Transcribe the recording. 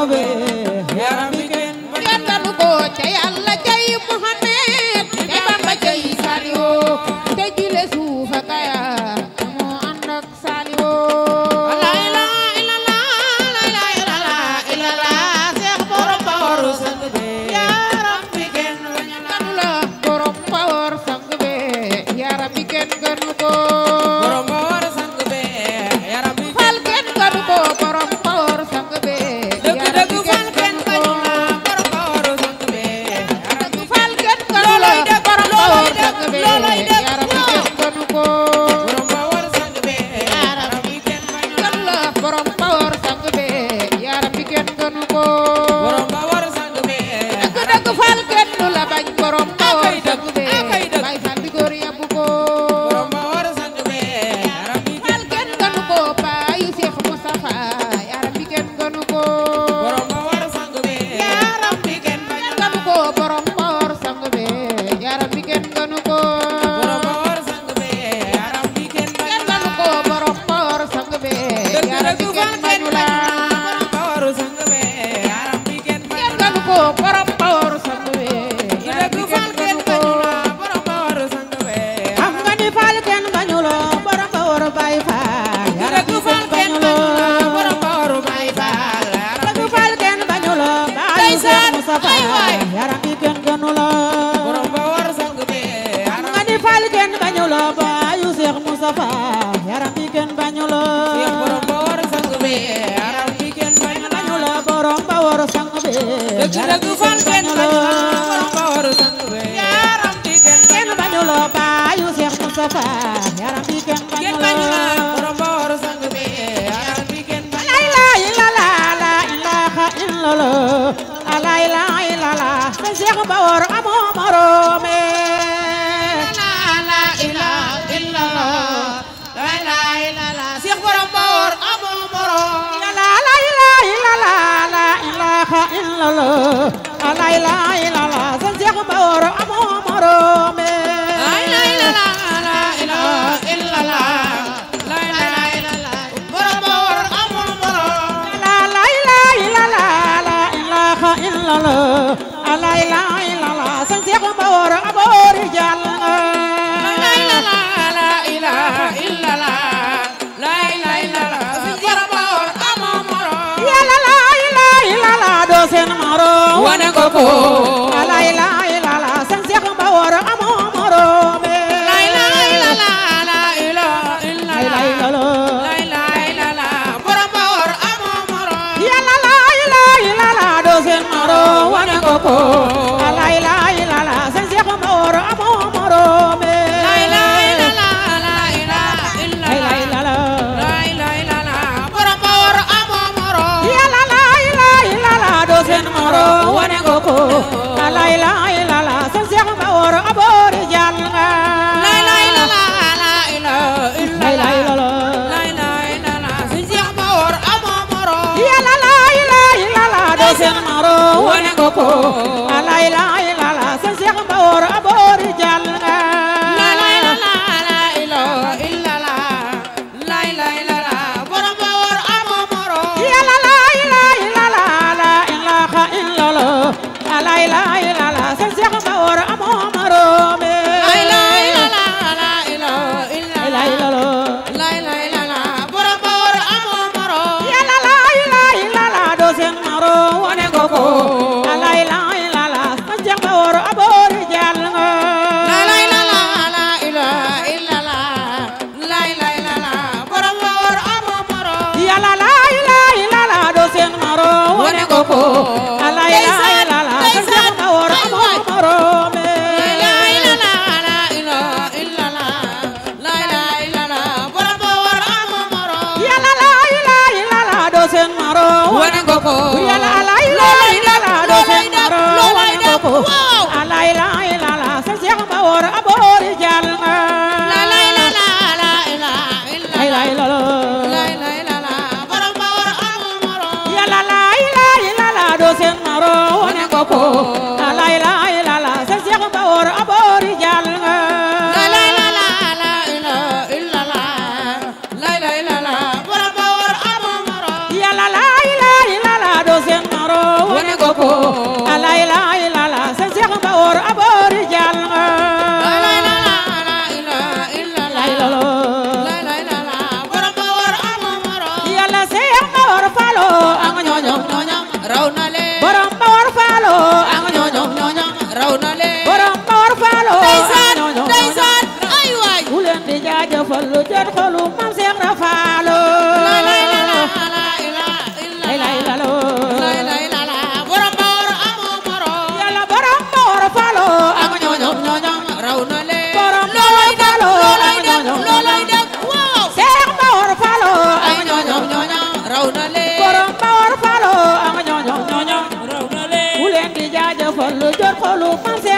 be yaram bi kenn ganu ko ca Yàlla cay Muhammad ca Bamba cay Saliwo te jile suufa kaya moo ànd ak Saliwo la ilaha illallah la ilaha illallah Seex borom Bawor sang be yaram bi kenn ganu la borom Bawor sang be yaram bi kenn ganu ko borom Bawor sang be yaram bi fal kenn ganu ko borom Bawor sang be dëgg fal kenn bañu la borom Bawor sang be yaram bi fal kenn ganu la borom Bawor sang be yaram bi kenn ganu ko borom Bawor sang be yaram bi kenn bañu ganu la borom Bawor sang be yaram bi kenn ganu ko borom Bawor sang be dëgg fal kenn du la bañ borom Bawor sang be bay fal bi góor yabbu ko borom Bawor sang be yaram bi fal kenn ganu ko bayu Seex Mustafa yaram bi kenn ganu ko borom Bawor sang be yaram bi kenn bañu la ganu ko borom Bawor sang be yaram bi kenn ganu ko borom Bawor sang be yaram bi kenn bañu la ganu ko borom Bawor sang be yaram bi kenn bañu la borom Bawor sang be yaram bi kenn bañu la ganu ko borom Bawor sang be yaram bi kenn ganu ko borom Bawor sang be xam nga ni fal kenn bañu la borom Bawor bay faal yaram bi kenn bañu la borom Bawor bay faal dëgg fal kenn bañu la bayu Seex Mustafa yaram bi kenn ganu la borom Bawor sang be xam nga ni fal kenn bañu la bayu Seex Mustafa yaram bi kenn bañu la borom Bawor sang be yaram bi kenn bañu la bañu la borom Bawor sang be dëgg fal kenn bañu la borom Bawor sang be yaram bi kenn bañu la bayu Seex Mustafa yaram bi kenn bañu la borom Bawor sang be yaram bi kenn bañu la ilaha illallah la ilaha illallah la ilaha illallah Seex Bawor amoo morome la ilaha illallah la ilaha illallah Seex borom Bawor amoo morom la ilaha illallah la ilaha illallah la ilaha illallah Seex Bawor amoo morome la ilaha illallah la ilaha illallah borom Bawor amoo morom la ilaha illallah la ilaha illallah la ilaha illallah Seex Bawor amoo rijal la ilaha illallah la ilaha illallah Seex borom Bawor amoo morom yàlla la ilaha illallah doo seen morom wane ko ko la ilaha illallah Seex Bawor amoo morom la ilaha illallah la ilaha illallah la ilaha illallah borom Bawor amoo morom yàlla la ilaha illallah doo seen morom wane ko ko la ilaha illallah Seex Bawor amoo morom la ilaha illallah la ilaha illallah la ilaha illallah la ilaha illallah borom Bawor amoo morom yàlla la ilaha illallah doo seen morom wane ko ko la ilaha illallah Seex Bawor amoo rijal la ilaha illallah la ilaha la ilaha illallah illallah la ilaha illallah Seex Bawor amoo morom yàlla la ilaha illallah doo seen morom wane ko ko la ilaha illallah Seex Bawor amoo rijal la ilaha illallah la ilaha illallah la ilaha illallah borom Bawor amoo morom yàlla la ilaha illallah la ilaha illallah la ilaha illallah Seex Bawor amoo morom la ilaha illallah la ilaha illallah la ilaha illallah borom Bawor amoo morom yàlla la ilaha illallah doo seen morom wane ko ko la ilaha illallah Seex Bawor amoo rijal la ilaha illallah la ilaha illallah la ilaha illallah borom Bawor amoo morom yàlla la ilaha illallah doo seen morom wane ko ko la ilaha illallah Seex Bawor amoo morom la ilaha illallah la ilaha illallah la ilaha illallah borom Bawor amoo morom yàlla la ilaha illallah doo seen morom wane ko ko yàlla la ilaha illallah doo seen morom wane ko ko la ilaha illallah Seex Bawor amoo rijal la ilaha illallah la ilaha la ilaha illallah la ilaha illallah borom Bawor amoo morom yàlla la ilaha illallah doo seen morom wane ko ko la ilaha illallah Seex Bawor amoo rijal la ilaha illallah la ilaha illallah la ilaha illallah borom Bawor amoo morom yàlla la ilaha illallah doo seen morom jaajëfal lu jot xolu Maam Seex Rafaalo borom Bawor amoo morom yàlla borom Bawor Faalo ak ñooñom raw na leen borom Bawor Faalo ak ñooñom waaw Seex Bawor Faalo ak ñooñom raw na leen borom Bawor Faalo ak ñooñom raw na leen ku leen di jaajëfal lu jot xolu Maam Seex